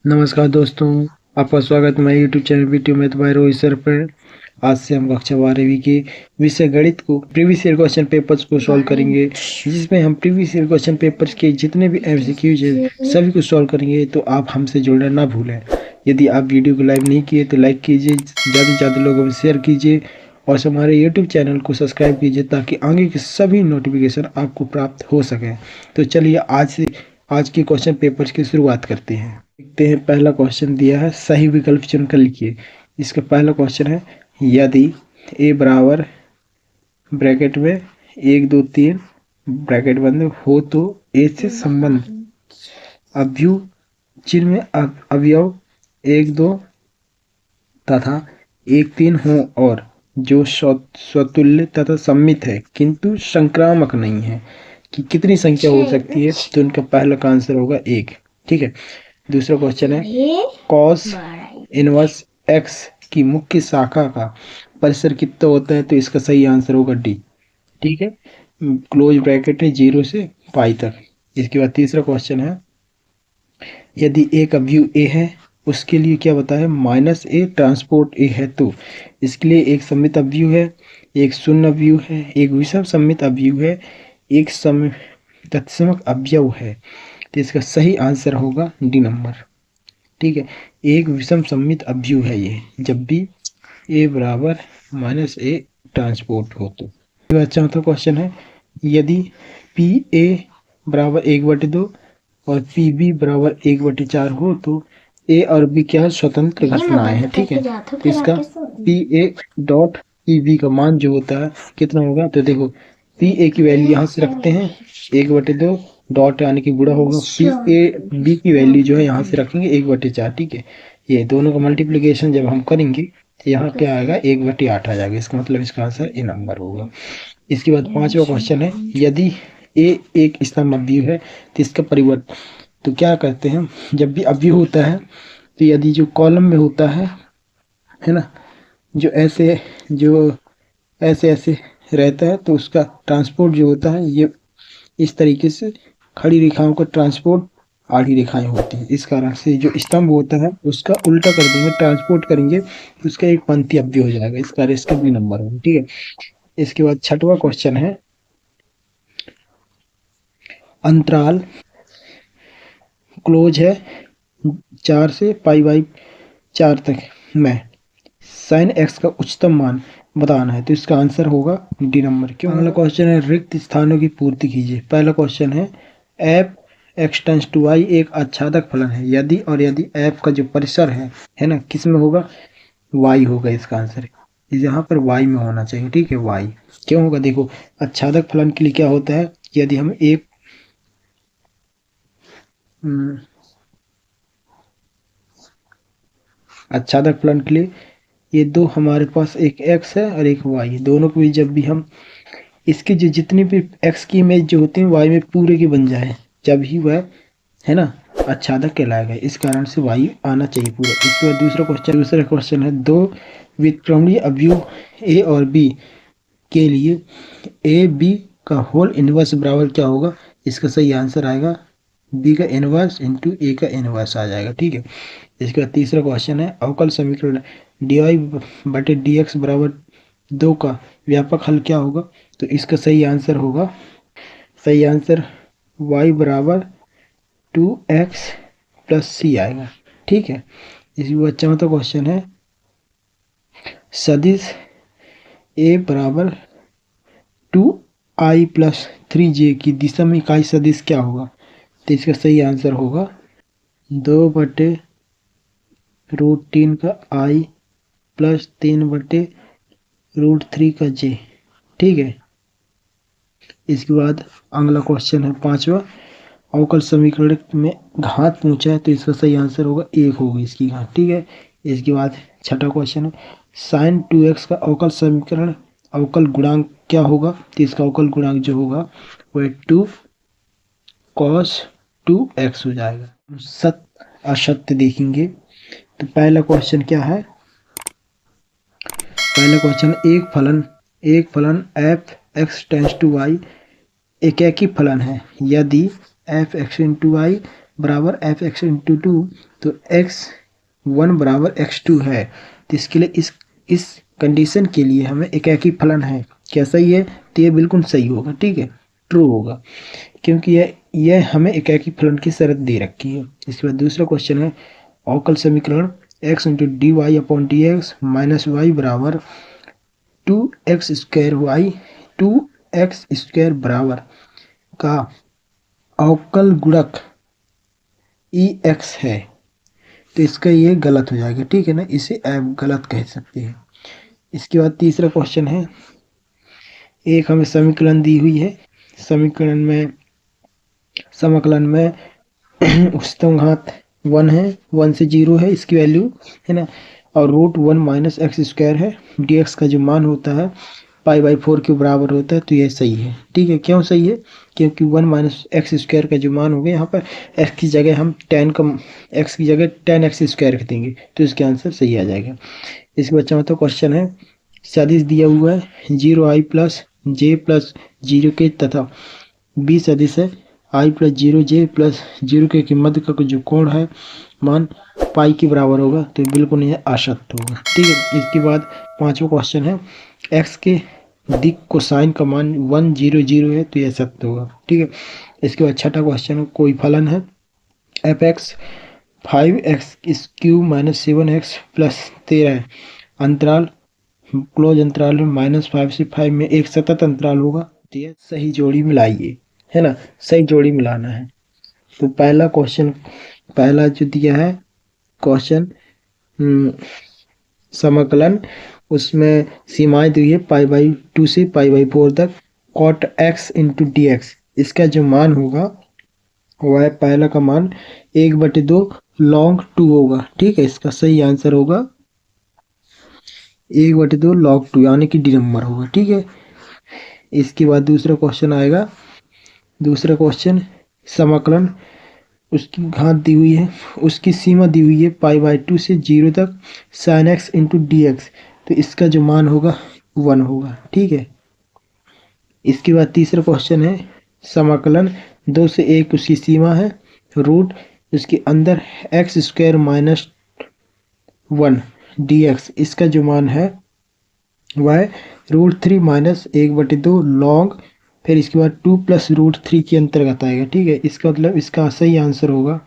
नमस्कार दोस्तों, आपका स्वागत है मेरे YouTube channel video math bye Rohit sir पर। आज से हम कक्षा 12वीं के विषय गणित को प्रीवियस ईयर क्वेश्चन पेपर्स को सॉल्व करेंगे, जिसमें हम प्रीवियस ईयर क्वेश्चन पेपर्स के जितने भी एमसीक्यूज है सभी को सॉल्व करेंगे। तो आप हमसे जुड़ना ना भूलें। यदि आप वीडियो को लाइक नहीं किए तो लाइक कीजिए, ज़्यादा से ज़्यादा लोगों में शेयर कीजिए और हमारे यूट्यूब चैनल को सब्सक्राइब कीजिए ताकि आगे के सभी नोटिफिकेशन आपको प्राप्त हो सकें। तो चलिए आज के क्वेश्चन पेपर्स की शुरुआत करते हैं। देखते हैं, पहला क्वेश्चन दिया है, सही विकल्प चुनकर लिखिए। इसका पहला क्वेश्चन है, यदि ए बराबर ब्रैकेट में 1 2 3 ब्रैकेट बंद हो तो ए से संबंध अवयव चिन्ह में अवयव 1 2 तथा 1 3 हो और जो स्वतुल्य तथा सम्मित है किंतु संक्रामक नहीं है कि कितनी संख्या हो सकती है। तो उनका पहला का आंसर होगा 1। ठीक है। दूसरा क्वेश्चन है, कॉस इनवर्स एक्स की मुख्य शाखा का परिसर कितना होता है। तो इसका सही आंसर होगा डी। ठीक है। क्लोज ब्रैकेट है 0 से पाई तक। इसके बाद तीसरा क्वेश्चन है, यदि एक अवयव ए है उसके लिए क्या बताया, माइनस ए ट्रांसपोर्ट ए है। तो इसके लिए एक सममित अवयव है, एक शून्य अवयव है, एक विषम सममित अवयव है, एक तत्समक अवयव है। तो इसका सही आंसर होगा डी नंबर। ठीक है। एक विषम सममित अवयव है ये, जब भी ए बराबर माइनस ए ट्रांसपोर्ट हो तो। चौथा क्वेश्चन है, यदि पी ए बराबर 1/2 और पी बी बराबर 1/4 हो तो ए और बी क्या स्वतंत्र घटनाएं हैं। ठीक है। तो इसका P A dot P B का मान जो होता है कितना होगा। तो देखो, पी ए की वैल्यू यहाँ से रखते हैं 1/2, डॉट यानी कि गुणा होगा, पी ए बी की वैल्यू जो है यहाँ से रखेंगे 1/4। ठीक है। ये दोनों का मल्टीप्लिकेशन जब हम करेंगे तो यहाँ क्या आएगा, 1/8 आ जाएगा। इसका मतलब इसका आंसर ए नंबर होगा। इसके बाद पांचवा क्वेश्चन है, यदि ए एक स्तंभ अवयव है तो इसका परिवर्तन। तो क्या करते हैं, जब भी अवयव होता है तो यदि जो कॉलम में होता है ना, जो ऐसे ऐसे रहता है तो उसका ट्रांसपोर्ट जो होता है ये इस तरीके से खड़ी रेखाओं का ट्रांसपोर्ट आड़ी रेखाएं होती हैं। इस कारण से जो स्तंभ होता है उसका उल्टा कर देंगे, ट्रांसपोर्ट करेंगे तो उसका एक पंक्ति अवयव हो जाएगा। इस कारण इसका भी नंबर होगा। ठीक है। इसके बाद छठवां क्वेश्चन है, अंतराल क्लोज है 4 से पाई/4 तक में साइन एक्स का उच्चतम मान बताना है। तो इसका आंसर होगा डी नंबर। क्यों। अगला क्वेश्चन है, रिक्त स्थानों की पूर्ति कीजिए। पहला क्वेश्चन है, F X tends to Y एक आच्छादक फलन है यदि और यदि एफ का जो परिसर है ना, किस में होगा, वाई होगा। इसका आंसर यहाँ पर वाई में होना चाहिए। ठीक है, वाई क्यों होगा, देखो आच्छादक फलन के लिए क्या होता है, यदि हम एक आच्छादक फलन के लिए ये दो हमारे पास एक x है और एक y है, दोनों को भी जब भी हम इसकी जो जितनी भी x की इमेज जो होती है y में पूरे की बन जाए, जब ही वह है ना आच्छादक कहलाएगा। इस कारण से y आना चाहिए पूरा। इसके बाद दूसरा क्वेश्चन है, दो व्युत्क्रमणीय अवयव a और b के लिए ए बी का होल इनवर्स बराबर क्या होगा। इसका सही आंसर आएगा बी का इनवर्स इंटू ए का इनवर्स आ जाएगा। ठीक है। इसके बाद तीसरा क्वेश्चन है, अवकल समीकरण dy/dx बराबर 2 का व्यापक हल क्या होगा। तो इसका सही आंसर y बराबर 2x + c आएगा। ठीक है। इसी बाद चौथा क्वेश्चन है, सदिश a बराबर 2i + 3j की दिशा में इकाई सदिश क्या होगा। तो इसका सही आंसर होगा 2/√3 का i + 3/√3 का j। ठीक है। इसके बाद अगला क्वेश्चन है पांचवा, अवकल समीकरण में घात पूछा है तो इसका सही आंसर होगा 1 होगी इसकी घात। ठीक है। इसके बाद छठा क्वेश्चन है, sin 2x का अवकल समीकरण अवकल गुणांक क्या होगा। तो इसका अवकल गुणांक जो होगा वह 2 cos 2x हो जाएगा। सत्य असत्य देखेंगे तो पहला क्वेश्चन क्या है, पहला क्वेश्चन एक फलन F X tends to Y एक ही फलन है यदि एफ एक्स इंटू वाई बराबर एफ एक्स इंटू टू, तो x1 बराबर x2 है। तो इसके लिए इस कंडीशन के लिए हमें एकाकी फलन है, क्या सही है? तो ये बिल्कुल सही होगा, ठीक है, ट्रू होगा, क्योंकि यह हमें एकाकी फलन की शर्त दे रखी है। इसके बाद दूसरा क्वेश्चन है अवकल समीकरण x into D Y upon D X minus Y बराबर 2x बराबर का अवकल गुणक ex है। तो इसका ये गलत हो जाएगा, ठीक है ना, इसे आप गलत कह सकते हैं। इसके बाद तीसरा क्वेश्चन है, एक हमें समीकरण दी हुई है, समाकलन में उच्चतम घात 1 है, 1 से 0 है इसकी वैल्यू, है ना, और √1 माइनस एक्स स्क्वायर है। dx का जो मान होता है π/4 के बराबर होता है। तो यह सही है, ठीक है। क्यों सही है? क्योंकि 1 माइनस एक्स स्क्वायर का जो मान होगा, यहाँ पर x की जगह हम x की जगह tan x स्क्वायर रख देंगे, तो इसका आंसर सही आ जाएगा। इसके बाद चौथा क्वेश्चन है, सदिश दिया हुआ है 0i प्लस j प्लस 0 के तथा b सदिश है i प्लस 0j प्लस 0 के मध्य का जो कोण है मान पाई के बराबर होगा, तो बिल्कुल यह असत्य होगा, ठीक है। इसके बाद पांचवा क्वेश्चन है, x के दिक कोसाइन का मान 1 0 0 है, तो यह सत्य होगा, ठीक है। इसके बाद छठा क्वेश्चन है, कोई फलन है f(x) 5x³ minus 7x plus 13 अंतराल क्लोज अंतराल में -5 से 5 में एक सतत अंतराल होगा, तो यह सही जोड़ी मिलाइए, है ना, सही जोड़ी मिलाना है। तो पहला जो दिया है क्वेश्चन समाकलन, उसमें सीमाएं दी है π/2 से π/4 तक cot x into D x. इसका जो मान होगा वह पहला का मान 1/2 log 2 होगा, ठीक है। इसका सही आंसर होगा 1/2 log 2, यानी कि डी नंबर होगा, ठीक है। इसके बाद दूसरा क्वेश्चन आएगा। दूसरा क्वेश्चन समाकलन, उसकी घात दी हुई है, उसकी सीमा दी हुई है π/2 से 0 तक sin x into D x. तो इसका जो मान होगा 1 होगा, ठीक है। इसके बाद तीसरा क्वेश्चन है समाकलन 2 से 1 उसकी सीमा है, रूट उसके अंदर x² माइनस 1 dx। इसका जो मान है वह √3 माइनस 1/2 log, फिर इसके बाद 2 प्लस √3 के अंतर्गत आएगा, ठीक है। इसका मतलब इसका सही आंसर होगा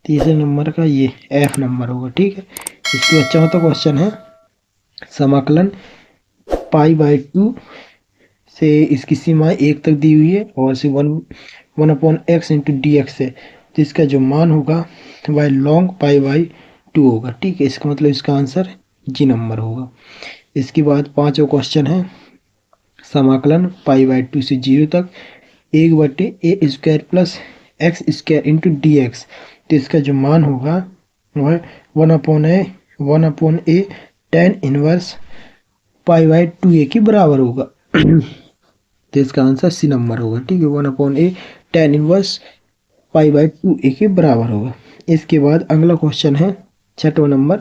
तीसरे नंबर का ये F नंबर होगा, ठीक है। इसके बाद चौथा क्वेश्चन है समाकलन π/2 से इसकी सीमाएं 1 तक दी हुई है और से 1/x इंटू डी एक्स है। तो इसका जो मान होगा वह log π/2 होगा, ठीक है। इसका मतलब इसका आंसर जी नंबर होगा। इसके बाद पांचवा क्वेश्चन है समाकलन π/2 से 0 तक 1/a² plus x² into D x. तो इसका जो मान होगा वह 1/a tan इनवर्स π/2a के बराबर होगा। तो इसका आंसर सी नंबर होगा, ठीक है, 1/a tan इनवर्स π/2a के बराबर होगा। इसके बाद अगला क्वेश्चन है छठवां नंबर,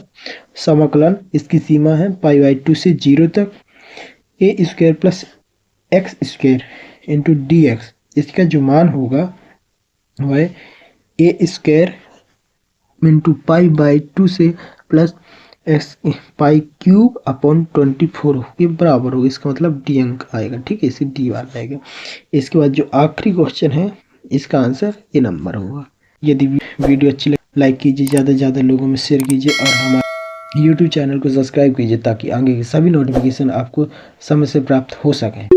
समाकलन, इसकी सीमा है π/2 से 0 तक a² plus x² into D x. इसका जो मान होगा वह a² इंटू π/2 से प्लस π³/24 के बराबर होगा। इसका मतलब डी अंक आएगा, ठीक है, इसे डी बार आएगा। इसके बाद जो आखिरी क्वेश्चन है इसका आंसर ये नंबर होगा। यदि वीडियो अच्छी लगे लाइक कीजिए, ज़्यादा से ज़्यादा लोगों में शेयर कीजिए और हमारे YouTube चैनल को सब्सक्राइब कीजिए ताकि आगे के सभी नोटिफिकेशन आपको समय से प्राप्त हो सकें।